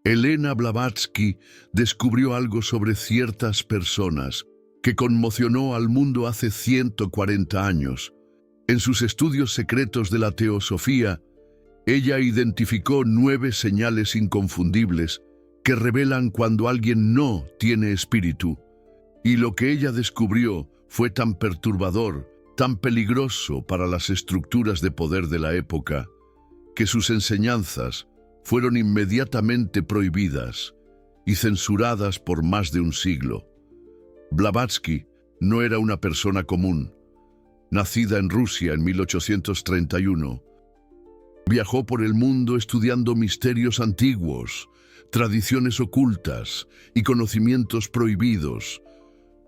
Elena Blavatsky descubrió algo sobre ciertas personas que conmocionó al mundo hace 140 años. En sus estudios secretos de la teosofía, ella identificó 9 señales inconfundibles que revelan cuando alguien no tiene espíritu. Y lo que ella descubrió fue tan perturbador, tan peligroso para las estructuras de poder de la época, que sus enseñanzas fueron inmediatamente prohibidas y censuradas por más de un siglo. Blavatsky no era una persona común. Nacida en Rusia en 1831, viajó por el mundo estudiando misterios antiguos, tradiciones ocultas y conocimientos prohibidos.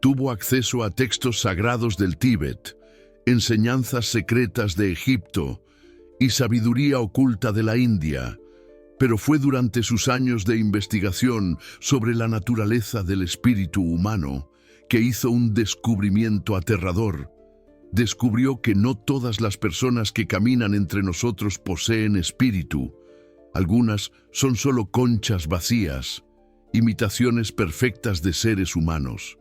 Tuvo acceso a textos sagrados del Tíbet, enseñanzas secretas de Egipto y sabiduría oculta de la India, pero fue durante sus años de investigación sobre la naturaleza del espíritu humano que hizo un descubrimiento aterrador. Descubrió que no todas las personas que caminan entre nosotros poseen espíritu. Algunas son solo conchas vacías, imitaciones perfectas de seres humanos.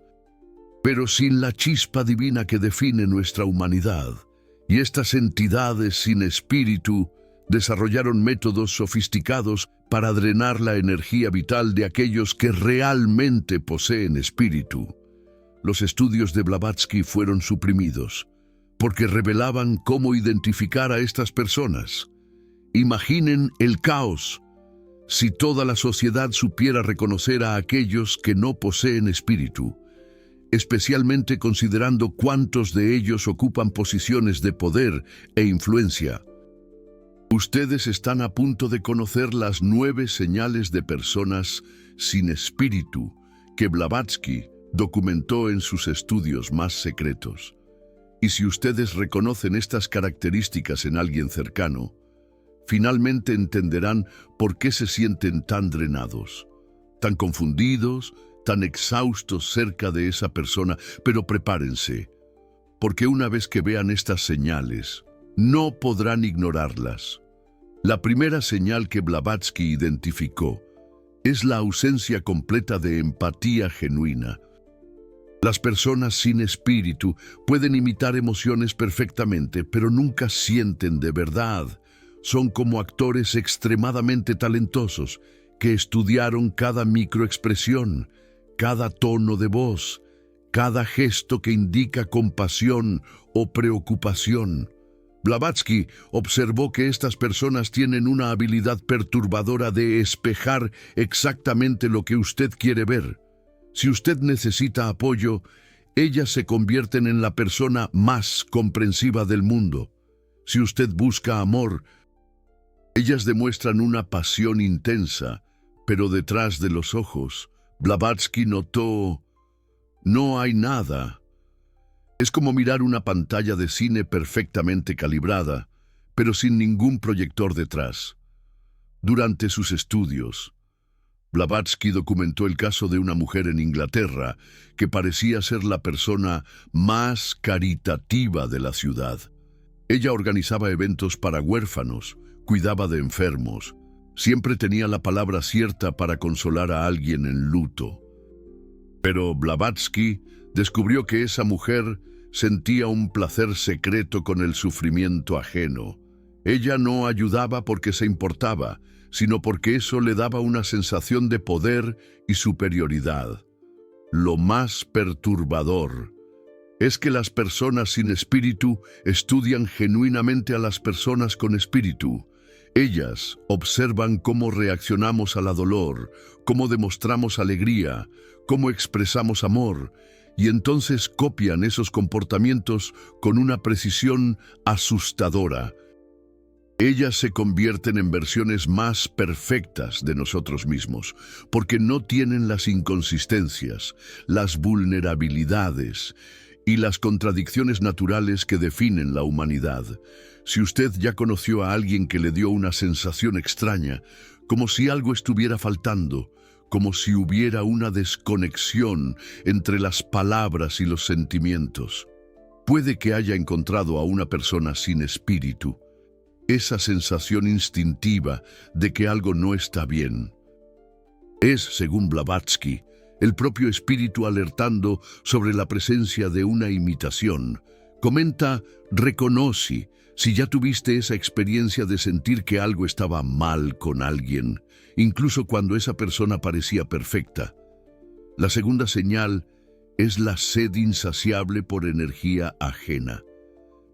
Pero sin la chispa divina que define nuestra humanidad, y estas entidades sin espíritu desarrollaron métodos sofisticados para drenar la energía vital de aquellos que realmente poseen espíritu. Los estudios de Blavatsky fueron suprimidos, porque revelaban cómo identificar a estas personas. Imaginen el caos si toda la sociedad supiera reconocer a aquellos que no poseen espíritu, especialmente considerando cuántos de ellos ocupan posiciones de poder e influencia. Ustedes están a punto de conocer las 9 señales de personas sin espíritu que Blavatsky documentó en sus estudios más secretos. Y si ustedes reconocen estas características en alguien cercano, finalmente entenderán por qué se sienten tan drenados, tan confundidos, tan exhaustos cerca de esa persona. Pero prepárense, porque una vez que vean estas señales, no podrán ignorarlas. La primera señal que Blavatsky identificó es la ausencia completa de empatía genuina. Las personas sin espíritu pueden imitar emociones perfectamente, pero nunca sienten de verdad. Son como actores extremadamente talentosos que estudiaron cada microexpresión, cada tono de voz, cada gesto que indica compasión o preocupación. Blavatsky observó que estas personas tienen una habilidad perturbadora de espejar exactamente lo que usted quiere ver. Si usted necesita apoyo, ellas se convierten en la persona más comprensiva del mundo. Si usted busca amor, ellas demuestran una pasión intensa, pero detrás de los ojos, Blavatsky notó, no hay nada. Es como mirar una pantalla de cine perfectamente calibrada, pero sin ningún proyector detrás. Durante sus estudios, Blavatsky documentó el caso de una mujer en Inglaterra que parecía ser la persona más caritativa de la ciudad. Ella organizaba eventos para huérfanos, cuidaba de enfermos, siempre tenía la palabra cierta para consolar a alguien en luto. Pero Blavatsky descubrió que esa mujer sentía un placer secreto con el sufrimiento ajeno. Ella no ayudaba porque se importaba, sino porque eso le daba una sensación de poder y superioridad. Lo más perturbador es que las personas sin espíritu estudian genuinamente a las personas con espíritu. Ellas observan cómo reaccionamos al dolor, cómo demostramos alegría, cómo expresamos amor, y entonces copian esos comportamientos con una precisión asustadora. Ellas se convierten en versiones más perfectas de nosotros mismos, porque no tienen las inconsistencias, las vulnerabilidades y las contradicciones naturales que definen la humanidad. Si usted ya conoció a alguien que le dio una sensación extraña, como si algo estuviera faltando, como si hubiera una desconexión entre las palabras y los sentimientos, puede que haya encontrado a una persona sin espíritu. Esa sensación instintiva de que algo no está bien. Es, según Blavatsky, el propio espíritu alertando sobre la presencia de una imitación. Comenta, reconoce, si ya tuviste esa experiencia de sentir que algo estaba mal con alguien, incluso cuando esa persona parecía perfecta. La segunda señal es la sed insaciable por energía ajena.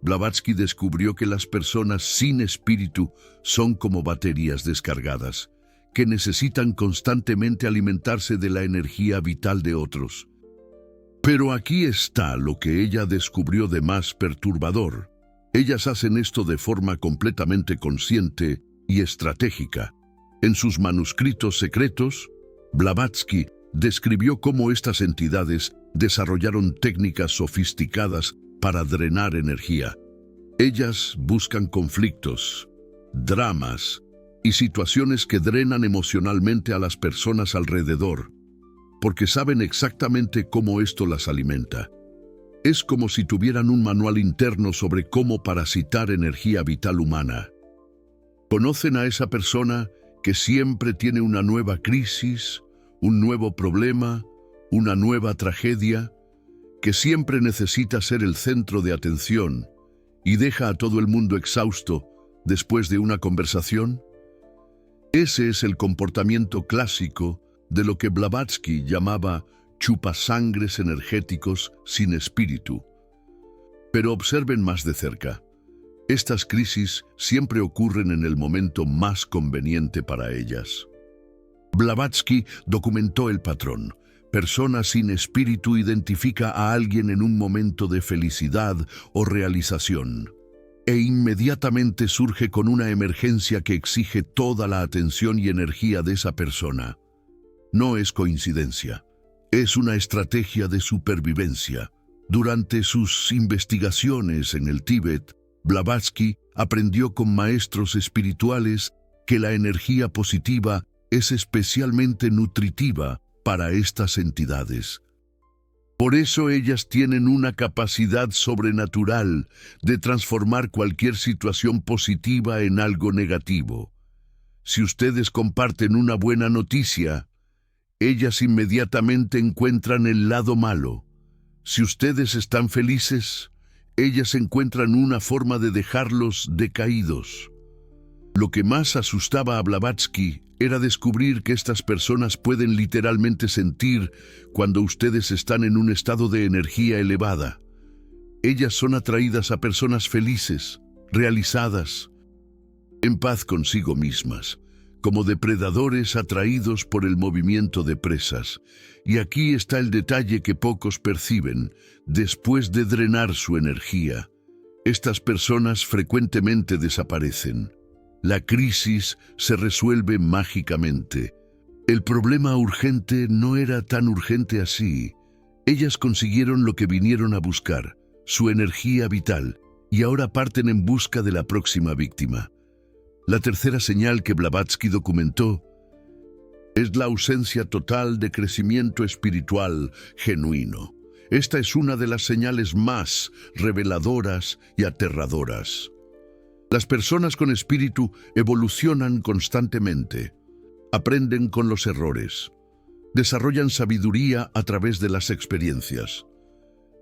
Blavatsky descubrió que las personas sin espíritu son como baterías descargadas, que necesitan constantemente alimentarse de la energía vital de otros. Pero aquí está lo que ella descubrió de más perturbador. Ellas hacen esto de forma completamente consciente y estratégica. En sus manuscritos secretos, Blavatsky describió cómo estas entidades desarrollaron técnicas sofisticadas para drenar energía. Ellas buscan conflictos, dramas y situaciones que drenan emocionalmente a las personas alrededor, porque saben exactamente cómo esto las alimenta. Es como si tuvieran un manual interno sobre cómo parasitar energía vital humana. Conocen a esa persona que siempre tiene una nueva crisis, un nuevo problema, una nueva tragedia, que siempre necesita ser el centro de atención y deja a todo el mundo exhausto después de una conversación. Ese es el comportamiento clásico de lo que Blavatsky llamaba chupasangres energéticos sin espíritu. Pero observen más de cerca. Estas crisis siempre ocurren en el momento más conveniente para ellas. Blavatsky documentó el patrón. Persona sin espíritu identifica a alguien en un momento de felicidad o realización, e inmediatamente surge con una emergencia que exige toda la atención y energía de esa persona. No es coincidencia, es una estrategia de supervivencia. Durante sus investigaciones en el Tíbet, Blavatsky aprendió con maestros espirituales que la energía positiva es especialmente nutritiva para estas entidades. Por eso ellas tienen una capacidad sobrenatural de transformar cualquier situación positiva en algo negativo. Si ustedes comparten una buena noticia, ellas inmediatamente encuentran el lado malo. Si ustedes están felices, ellas encuentran una forma de dejarlos decaídos. Lo que más asustaba a Blavatsky era descubrir que estas personas pueden literalmente sentir cuando ustedes están en un estado de energía elevada. Ellas son atraídas a personas felices, realizadas, en paz consigo mismas, como depredadores atraídos por el movimiento de presas. Y aquí está el detalle que pocos perciben. Después de drenar su energía, estas personas frecuentemente desaparecen. La crisis se resuelve mágicamente. El problema urgente no era tan urgente así. Ellas consiguieron lo que vinieron a buscar, su energía vital, y ahora parten en busca de la próxima víctima. La tercera señal que Blavatsky documentó es la ausencia total de crecimiento espiritual genuino. Esta es una de las señales más reveladoras y aterradoras. Las personas con espíritu evolucionan constantemente, aprenden con los errores, desarrollan sabiduría a través de las experiencias.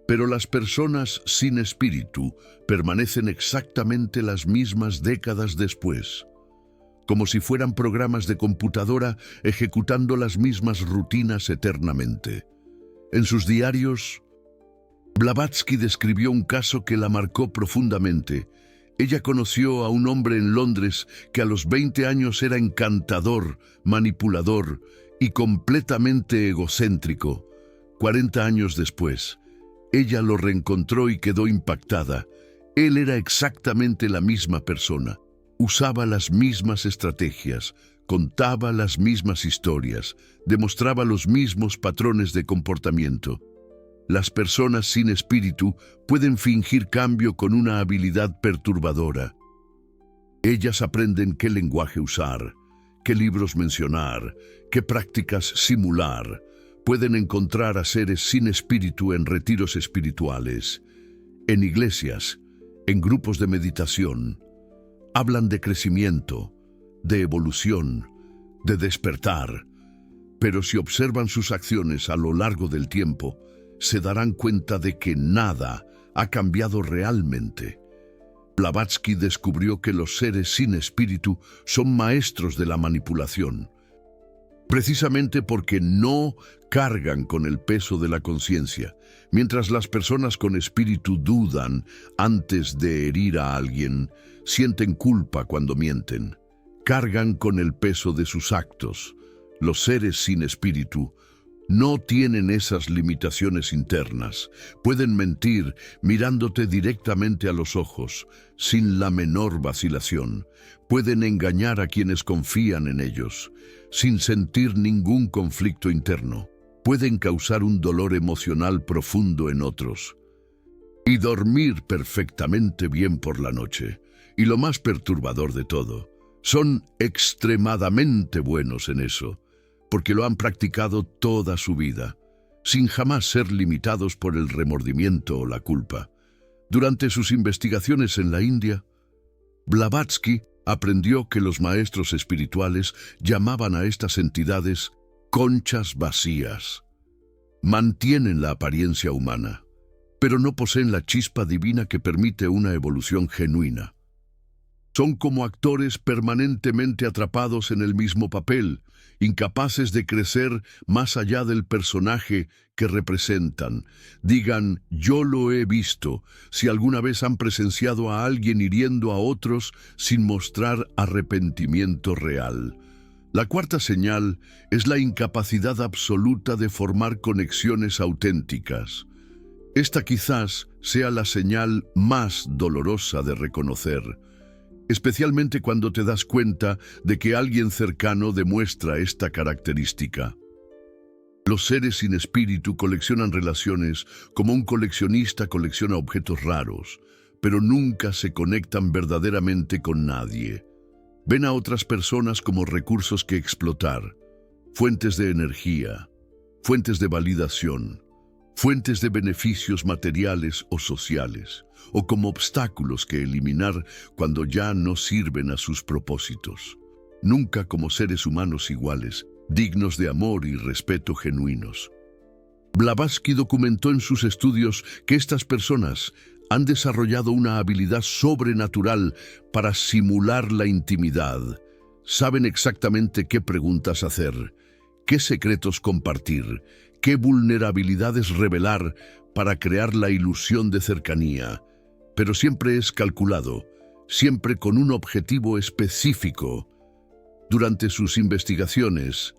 Pero las personas sin espíritu permanecen exactamente las mismas décadas después, como si fueran programas de computadora ejecutando las mismas rutinas eternamente. En sus diarios, Blavatsky describió un caso que la marcó profundamente. Ella conoció a un hombre en Londres que a los 20 años era encantador, manipulador y completamente egocéntrico. 40 años después, ella lo reencontró y quedó impactada. Él era exactamente la misma persona. Usaba las mismas estrategias, contaba las mismas historias, demostraba los mismos patrones de comportamiento. Las personas sin espíritu pueden fingir cambio con una habilidad perturbadora. Ellas aprenden qué lenguaje usar, qué libros mencionar, qué prácticas simular. Pueden encontrar a seres sin espíritu en retiros espirituales, en iglesias, en grupos de meditación. Hablan de crecimiento, de evolución, de despertar. Pero si observan sus acciones a lo largo del tiempo, se darán cuenta de que nada ha cambiado realmente. Blavatsky descubrió que los seres sin espíritu son maestros de la manipulación, precisamente porque no cargan con el peso de la conciencia, mientras las personas con espíritu dudan antes de herir a alguien, sienten culpa cuando mienten, cargan con el peso de sus actos. Los seres sin espíritu no tienen esas limitaciones internas. Pueden mentir mirándote directamente a los ojos, sin la menor vacilación. Pueden engañar a quienes confían en ellos, sin sentir ningún conflicto interno. Pueden causar un dolor emocional profundo en otros y dormir perfectamente bien por la noche. Y lo más perturbador de todo, son extremadamente buenos en eso, porque lo han practicado toda su vida, sin jamás ser limitados por el remordimiento o la culpa. Durante sus investigaciones en la India, Blavatsky aprendió que los maestros espirituales llamaban a estas entidades conchas vacías. Mantienen la apariencia humana, pero no poseen la chispa divina que permite una evolución genuina. Son como actores permanentemente atrapados en el mismo papel, incapaces de crecer más allá del personaje que representan. Digan, yo lo he visto, si alguna vez han presenciado a alguien hiriendo a otros sin mostrar arrepentimiento real. La cuarta señal es la incapacidad absoluta de formar conexiones auténticas. Esta quizás sea la señal más dolorosa de reconocer, especialmente cuando te das cuenta de que alguien cercano demuestra esta característica. Los seres sin espíritu coleccionan relaciones como un coleccionista colecciona objetos raros, pero nunca se conectan verdaderamente con nadie. Ven a otras personas como recursos que explotar, fuentes de energía, fuentes de validación, fuentes de beneficios materiales o sociales, o como obstáculos que eliminar cuando ya no sirven a sus propósitos. Nunca como seres humanos iguales, dignos de amor y respeto genuinos. Blavatsky documentó en sus estudios que estas personas han desarrollado una habilidad sobrenatural para simular la intimidad. Saben exactamente qué preguntas hacer, qué secretos compartir, qué vulnerabilidades revelar para crear la ilusión de cercanía. Pero siempre es calculado, siempre con un objetivo específico. Durante sus investigaciones,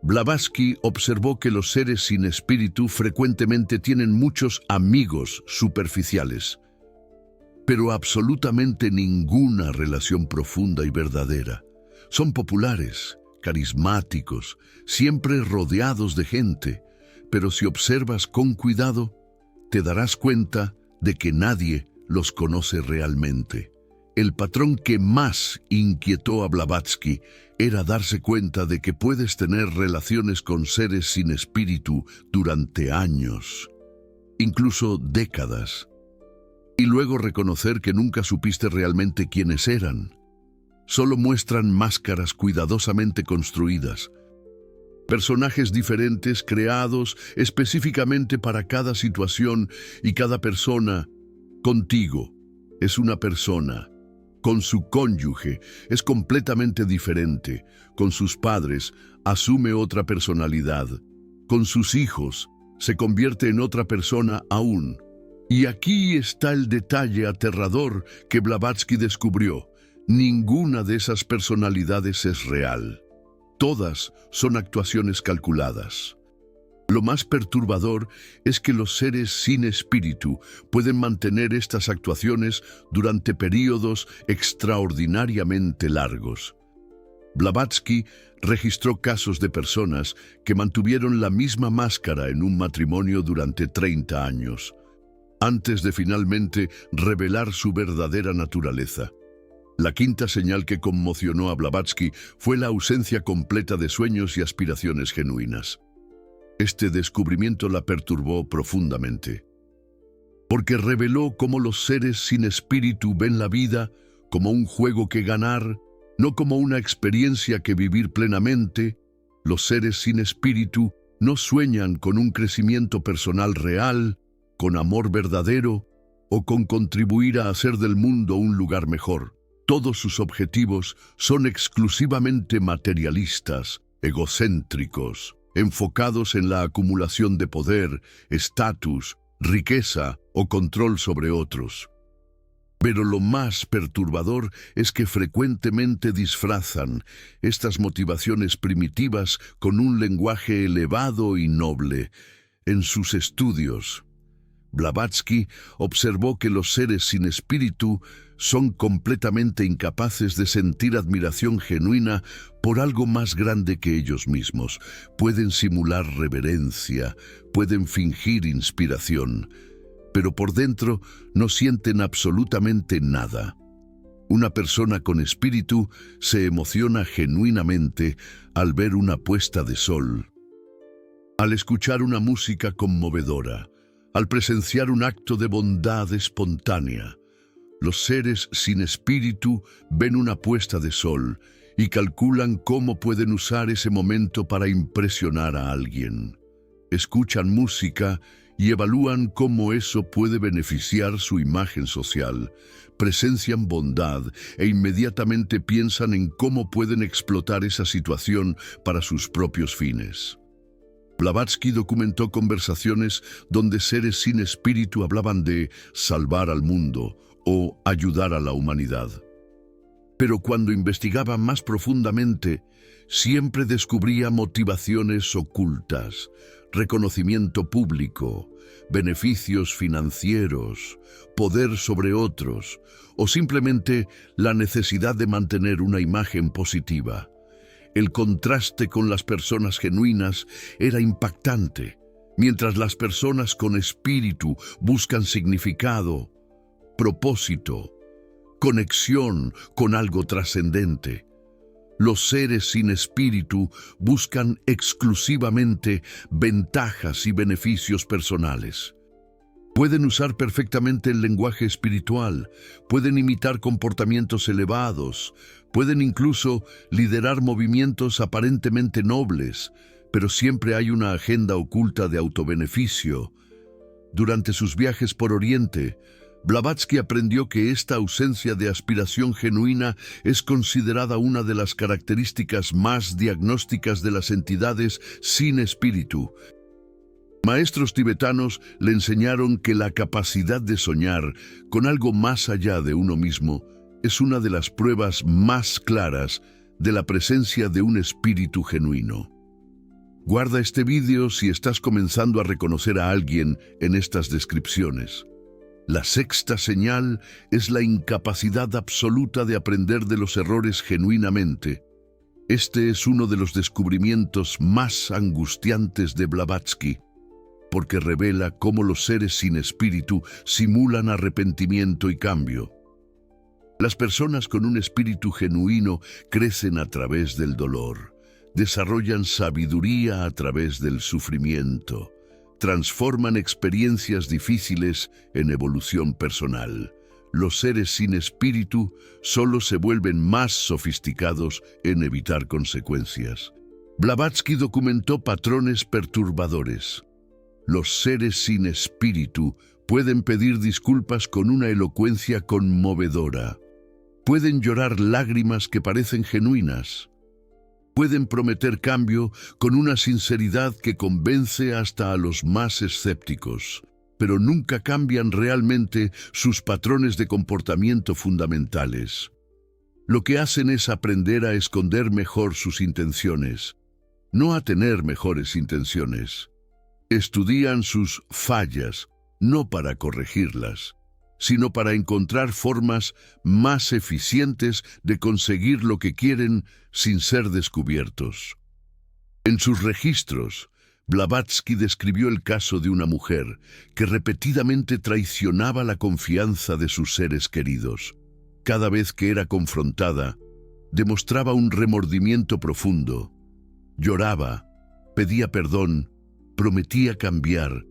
Blavatsky observó que los seres sin espíritu frecuentemente tienen muchos amigos superficiales, pero absolutamente ninguna relación profunda y verdadera. Son populares, carismáticos, siempre rodeados de gente, pero si observas con cuidado, te darás cuenta de que nadie los conoce realmente. El patrón que más inquietó a Blavatsky era darse cuenta de que puedes tener relaciones con seres sin espíritu durante años, incluso décadas, y luego reconocer que nunca supiste realmente quiénes eran. Solo muestran máscaras cuidadosamente construidas, personajes diferentes creados específicamente para cada situación y cada persona. Contigo es una persona. Con su cónyuge es completamente diferente. Con sus padres asume otra personalidad. Con sus hijos se convierte en otra persona aún. Y aquí está el detalle aterrador que Blavatsky descubrió. Ninguna de esas personalidades es real. Todas son actuaciones calculadas. Lo más perturbador es que los seres sin espíritu pueden mantener estas actuaciones durante períodos extraordinariamente largos. Blavatsky registró casos de personas que mantuvieron la misma máscara en un matrimonio durante 30 años, antes de finalmente revelar su verdadera naturaleza. La quinta señal que conmocionó a Blavatsky fue la ausencia completa de sueños y aspiraciones genuinas. Este descubrimiento la perturbó profundamente, porque reveló cómo los seres sin espíritu ven la vida como un juego que ganar, no como una experiencia que vivir plenamente. Los seres sin espíritu no sueñan con un crecimiento personal real, con amor verdadero o con contribuir a hacer del mundo un lugar mejor. Todos sus objetivos son exclusivamente materialistas, egocéntricos, enfocados en la acumulación de poder, estatus, riqueza o control sobre otros. Pero lo más perturbador es que frecuentemente disfrazan estas motivaciones primitivas con un lenguaje elevado y noble. En sus estudios, Blavatsky observó que los seres sin espíritu son completamente incapaces de sentir admiración genuina por algo más grande que ellos mismos. Pueden simular reverencia, pueden fingir inspiración, pero por dentro no sienten absolutamente nada. Una persona con espíritu se emociona genuinamente al ver una puesta de sol, al escuchar una música conmovedora, al presenciar un acto de bondad espontánea. Los seres sin espíritu ven una puesta de sol y calculan cómo pueden usar ese momento para impresionar a alguien. Escuchan música y evalúan cómo eso puede beneficiar su imagen social, presencian bondad e inmediatamente piensan en cómo pueden explotar esa situación para sus propios fines. Blavatsky documentó conversaciones donde seres sin espíritu hablaban de salvar al mundo o ayudar a la humanidad. Pero cuando investigaba más profundamente, siempre descubría motivaciones ocultas, reconocimiento público, beneficios financieros, poder sobre otros o simplemente la necesidad de mantener una imagen positiva. El contraste con las personas genuinas era impactante. Mientras las personas con espíritu buscan significado, propósito, conexión con algo trascendente, los seres sin espíritu buscan exclusivamente ventajas y beneficios personales. Pueden usar perfectamente el lenguaje espiritual, pueden imitar comportamientos elevados, pueden incluso liderar movimientos aparentemente nobles, pero siempre hay una agenda oculta de autobeneficio. Durante sus viajes por Oriente, Blavatsky aprendió que esta ausencia de aspiración genuina es considerada una de las características más diagnósticas de las entidades sin espíritu. Maestros tibetanos le enseñaron que la capacidad de soñar con algo más allá de uno mismo es una de las pruebas más claras de la presencia de un espíritu genuino. Guarda este vídeo si estás comenzando a reconocer a alguien en estas descripciones. La sexta señal es la incapacidad absoluta de aprender de los errores genuinamente. Este es uno de los descubrimientos más angustiantes de Blavatsky, porque revela cómo los seres sin espíritu simulan arrepentimiento y cambio. Las personas con un espíritu genuino crecen a través del dolor, desarrollan sabiduría a través del sufrimiento, transforman experiencias difíciles en evolución personal. Los seres sin espíritu solo se vuelven más sofisticados en evitar consecuencias. Blavatsky documentó patrones perturbadores. Los seres sin espíritu pueden pedir disculpas con una elocuencia conmovedora. Pueden llorar lágrimas que parecen genuinas. Pueden prometer cambio con una sinceridad que convence hasta a los más escépticos, pero nunca cambian realmente sus patrones de comportamiento fundamentales. Lo que hacen es aprender a esconder mejor sus intenciones, no a tener mejores intenciones. Estudian sus fallas, no para corregirlas, sino para encontrar formas más eficientes de conseguir lo que quieren sin ser descubiertos. En sus registros, Blavatsky describió el caso de una mujer que repetidamente traicionaba la confianza de sus seres queridos. Cada vez que era confrontada, demostraba un remordimiento profundo. Lloraba, pedía perdón, prometía cambiar.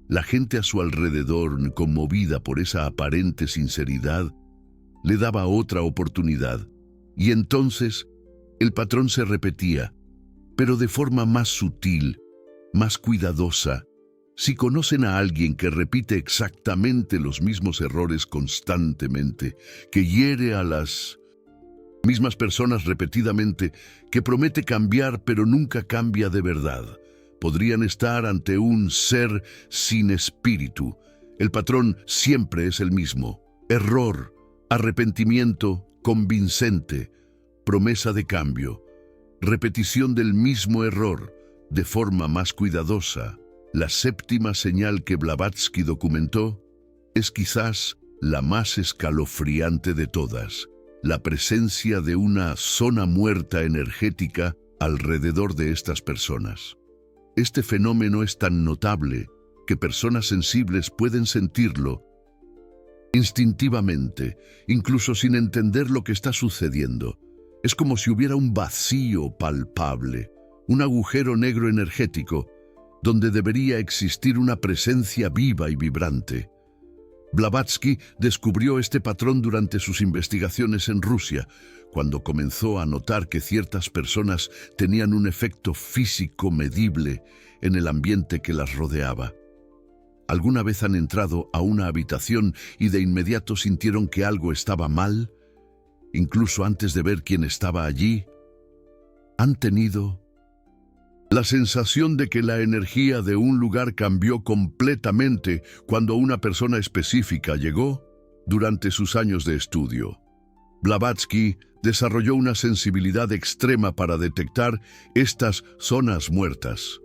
La gente a su alrededor, conmovida por esa aparente sinceridad, le daba otra oportunidad. Y entonces, el patrón se repetía. pero de forma más sutil, más cuidadosa. Si conocen a alguien que repite exactamente los mismos errores constantemente, que hiere a las mismas personas repetidamente, que promete cambiar pero nunca cambia de verdad, podrían estar ante un ser sin espíritu. El patrón siempre es el mismo: error, arrepentimiento convincente, promesa de cambio, repetición del mismo error de forma más cuidadosa. La séptima señal que Blavatsky documentó es quizás la más escalofriante de todas: la presencia de una zona muerta energética alrededor de estas personas. Este fenómeno es tan notable que personas sensibles pueden sentirlo instintivamente, incluso sin entender lo que está sucediendo. Es como si hubiera un vacío palpable, un agujero negro energético, donde debería existir una presencia viva y vibrante. Blavatsky descubrió este patrón durante sus investigaciones en Rusia, cuando comenzó a notar que ciertas personas tenían un efecto físico medible en el ambiente que las rodeaba. ¿Alguna vez han entrado a una habitación y de inmediato sintieron que algo estaba mal, incluso antes de ver quién estaba allí? ¿Han tenido la sensación de que la energía de un lugar cambió completamente cuando una persona específica llegó? Durante sus años de estudio, Blavatsky desarrolló una sensibilidad extrema para detectar estas zonas muertas.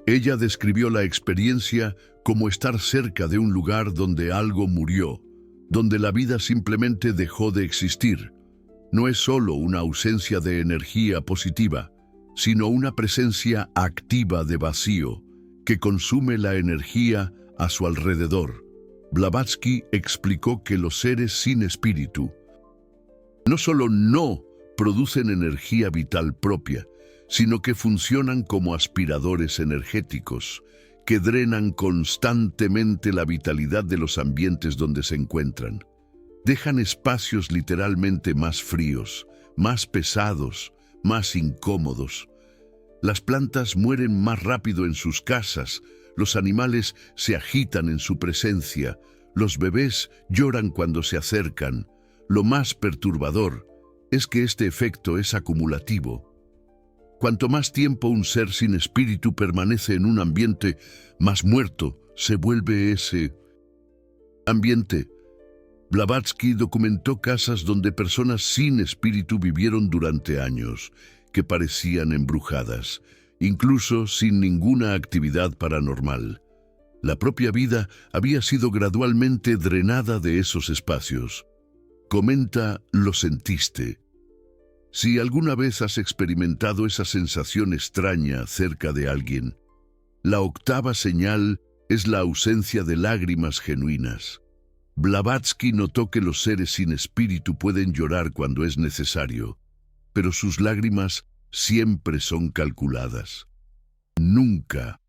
Ella describió la experiencia como estar cerca de un lugar donde algo murió, donde la vida simplemente dejó de existir. No es solo una ausencia de energía positiva, sino una presencia activa de vacío que consume la energía a su alrededor. Blavatsky explicó que los seres sin espíritu no solo no producen energía vital propia, sino que funcionan como aspiradores energéticos, que drenan constantemente la vitalidad de los ambientes donde se encuentran. Dejan espacios literalmente más fríos, más pesados, más incómodos. Las plantas mueren más rápido en sus casas, los animales se agitan en su presencia, los bebés lloran cuando se acercan. Lo más perturbador es que este efecto es acumulativo. Cuanto más tiempo un ser sin espíritu permanece en un ambiente, más muerto se vuelve ese ambiente. Blavatsky documentó casas donde personas sin espíritu vivieron durante años, que parecían embrujadas, incluso sin ninguna actividad paranormal. La propia vida había sido gradualmente drenada de esos espacios. Comenta: lo sentiste. Si alguna vez has experimentado esa sensación extraña cerca de alguien, la octava señal es la ausencia de lágrimas genuinas. Blavatsky notó que los seres sin espíritu pueden llorar cuando es necesario, pero sus lágrimas siempre son calculadas. Nunca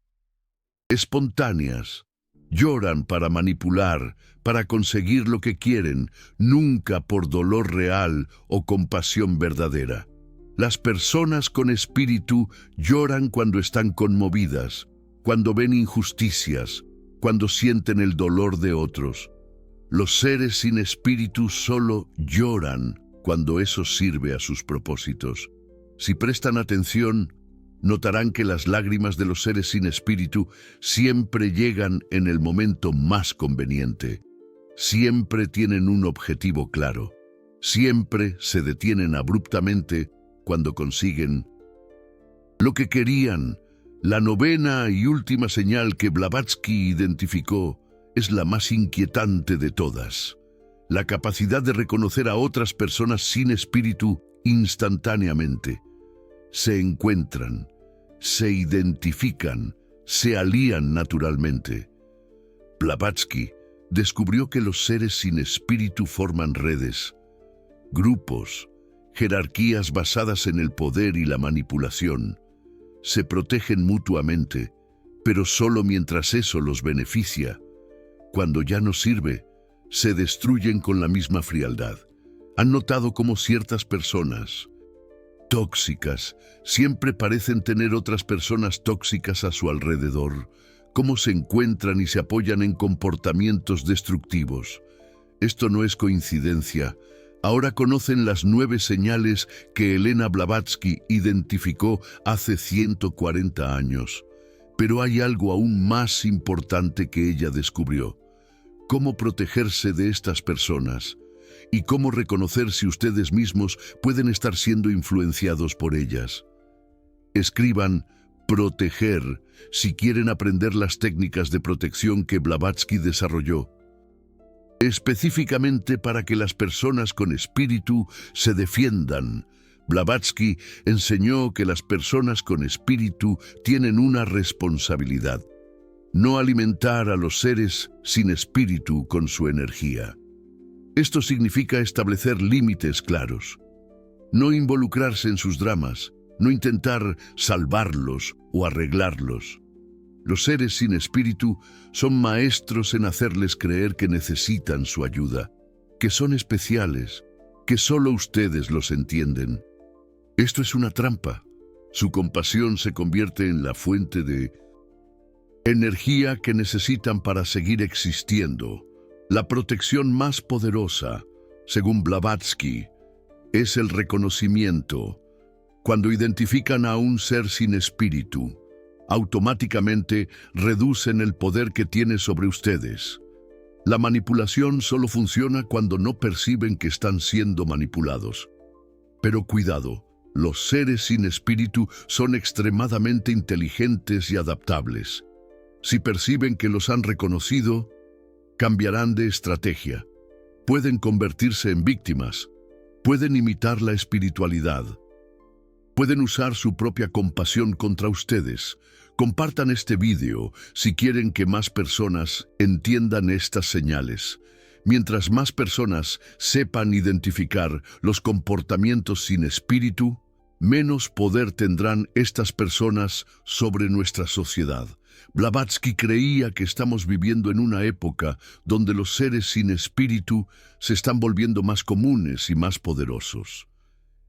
espontáneas. Lloran para manipular, para conseguir lo que quieren, nunca por dolor real o compasión verdadera. Las personas con espíritu lloran cuando están conmovidas, cuando ven injusticias, cuando sienten el dolor de otros. Los seres sin espíritu solo lloran cuando eso sirve a sus propósitos. Si prestan atención, notarán que las lágrimas de los seres sin espíritu siempre llegan en el momento más conveniente. Siempre tienen un objetivo claro. Siempre se detienen abruptamente cuando consiguen lo que querían. La novena y última señal que Blavatsky identificó es la más inquietante de todas: la capacidad de reconocer a otras personas sin espíritu instantáneamente. Se encuentran, se identifican, se alían naturalmente. Blavatsky descubrió que los seres sin espíritu forman redes, grupos, jerarquías basadas en el poder y la manipulación. Se protegen mutuamente, pero solo mientras eso los beneficia. Cuando ya no sirve, se destruyen con la misma frialdad. ¿Han notado cómo ciertas personas tóxicas. Siempre parecen tener otras personas tóxicas a su alrededor. Cómo se encuentran y se apoyan en comportamientos destructivos. Esto no es coincidencia. Ahora conocen las 9 señales que Elena Blavatsky identificó hace 140 años. Pero hay algo aún más importante que ella descubrió. Cómo protegerse de estas personas y cómo reconocer si ustedes mismos pueden estar siendo influenciados por ellas. Escriban proteger si quieren aprender las técnicas de protección que Blavatsky desarrolló, específicamente para que las personas con espíritu se defiendan. Blavatsky enseñó que las personas con espíritu tienen una responsabilidad: no alimentar a los seres sin espíritu con su energía. Esto significa establecer límites claros, no involucrarse en sus dramas, no intentar salvarlos o arreglarlos. Los seres sin espíritu son maestros en hacerles creer que necesitan su ayuda, que son especiales, que solo ustedes los entienden. Esto es una trampa. Su compasión se convierte en la fuente de energía que necesitan para seguir existiendo. La protección más poderosa, según Blavatsky, es el reconocimiento. Cuando identifican a un ser sin espíritu, automáticamente reducen el poder que tiene sobre ustedes. La manipulación solo funciona cuando no perciben que están siendo manipulados. Pero cuidado, los seres sin espíritu son extremadamente inteligentes y adaptables. Si perciben que los han reconocido, cambiarán de estrategia. Pueden convertirse en víctimas. Pueden imitar la espiritualidad. Pueden usar su propia compasión contra ustedes. Compartan este video si quieren que más personas entiendan estas señales. Mientras más personas sepan identificar los comportamientos sin espíritu, menos poder tendrán estas personas sobre nuestra sociedad. Blavatsky creía que estamos viviendo en una época donde los seres sin espíritu se están volviendo más comunes y más poderosos.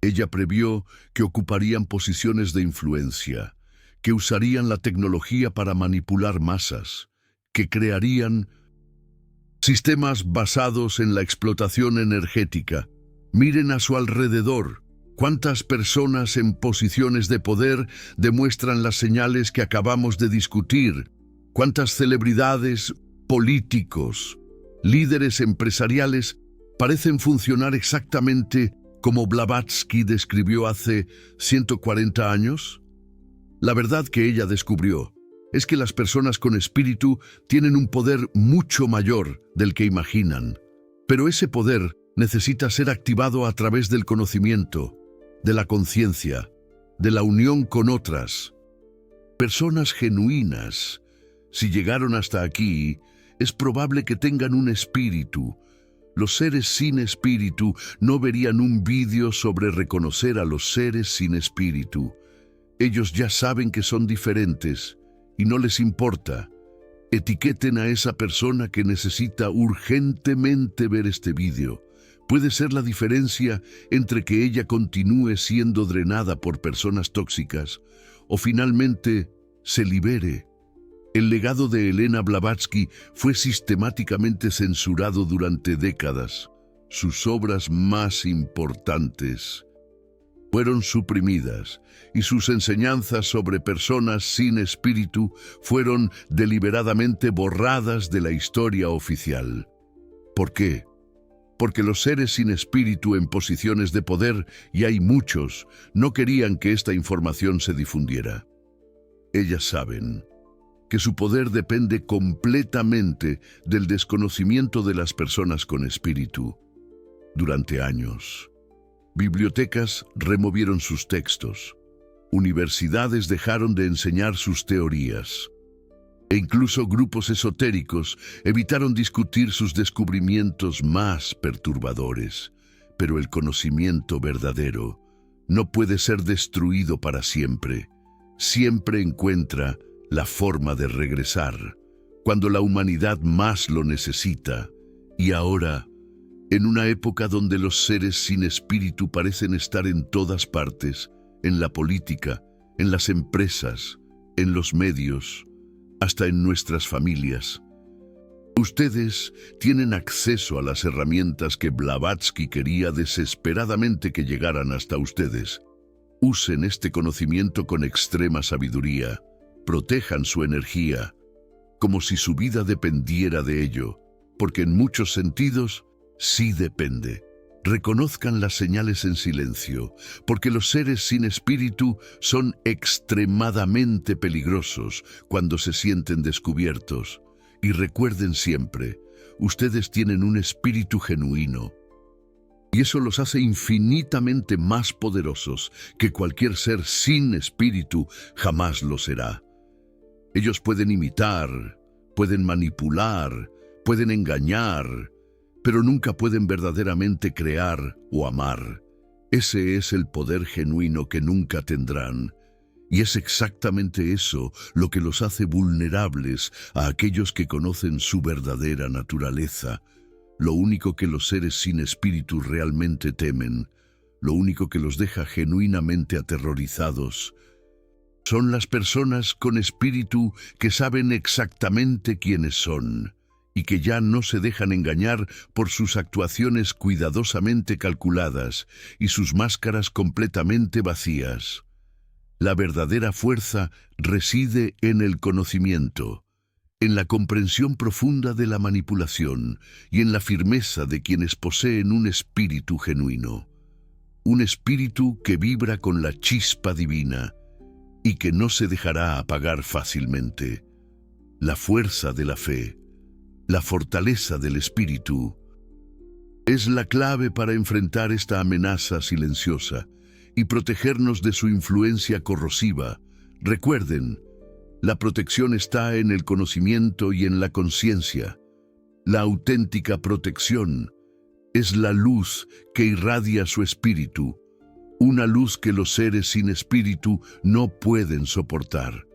Ella previó que ocuparían posiciones de influencia, que usarían la tecnología para manipular masas, que crearían sistemas basados en la explotación energética. Miren a su alrededor. ¿Cuántas personas en posiciones de poder demuestran las señales que acabamos de discutir? ¿Cuántas celebridades, políticos, líderes empresariales parecen funcionar exactamente como Blavatsky describió hace 140 años? La verdad que ella descubrió es que las personas con espíritu tienen un poder mucho mayor del que imaginan. Pero ese poder necesita ser activado a través del conocimiento, de la conciencia, de la unión con otras. Personas genuinas, si llegaron hasta aquí, es probable que tengan un espíritu. Los seres sin espíritu no verían un vídeo sobre reconocer a los seres sin espíritu. Ellos ya saben que son diferentes y no les importa. Etiqueten a esa persona que necesita urgentemente ver este vídeo. Puede ser la diferencia entre que ella continúe siendo drenada por personas tóxicas o finalmente se libere. El legado de Elena Blavatsky fue sistemáticamente censurado durante décadas. Sus obras más importantes fueron suprimidas y sus enseñanzas sobre personas sin espíritu fueron deliberadamente borradas de la historia oficial. ¿Por qué? Porque los seres sin espíritu en posiciones de poder, y hay muchos, no querían que esta información se difundiera. Ellas saben que su poder depende completamente del desconocimiento de las personas con espíritu. Durante años, bibliotecas removieron sus textos, universidades dejaron de enseñar sus teorías, e incluso grupos esotéricos evitaron discutir sus descubrimientos más perturbadores. Pero el conocimiento verdadero no puede ser destruido para siempre. Siempre encuentra la forma de regresar cuando la humanidad más lo necesita. Y ahora, En una época donde los seres sin espíritu parecen estar en todas partes, en la política, en las empresas, en los medios, hasta en nuestras familias. Ustedes tienen acceso a las herramientas que Blavatsky quería desesperadamente que llegaran hasta ustedes. Usen este conocimiento con extrema sabiduría. Protejan su energía, como si su vida dependiera de ello, porque en muchos sentidos sí depende. Reconozcan las señales en silencio, porque los seres sin espíritu son extremadamente peligrosos cuando se sienten descubiertos. Y recuerden siempre, ustedes tienen un espíritu genuino. Y eso los hace infinitamente más poderosos que cualquier ser sin espíritu jamás lo será. Ellos pueden imitar, pueden manipular, pueden engañar, pero nunca pueden verdaderamente crear o amar. Ese es el poder genuino que nunca tendrán. Y es exactamente eso lo que los hace vulnerables a aquellos que conocen su verdadera naturaleza. Lo único que los seres sin espíritu realmente temen, lo único que los deja genuinamente aterrorizados, son las personas con espíritu que saben exactamente quiénes son y que ya no se dejan engañar por sus actuaciones cuidadosamente calculadas y sus máscaras completamente vacías. La verdadera fuerza reside en el conocimiento, en la comprensión profunda de la manipulación y en la firmeza de quienes poseen un espíritu genuino. Un espíritu que vibra con la chispa divina y que no se dejará apagar fácilmente. La fuerza de la fe, la fortaleza del espíritu, es la clave para enfrentar esta amenaza silenciosa y protegernos de su influencia corrosiva. Recuerden, la protección está en el conocimiento y en la conciencia. La auténtica protección es la luz que irradia su espíritu, una luz que los seres sin espíritu no pueden soportar.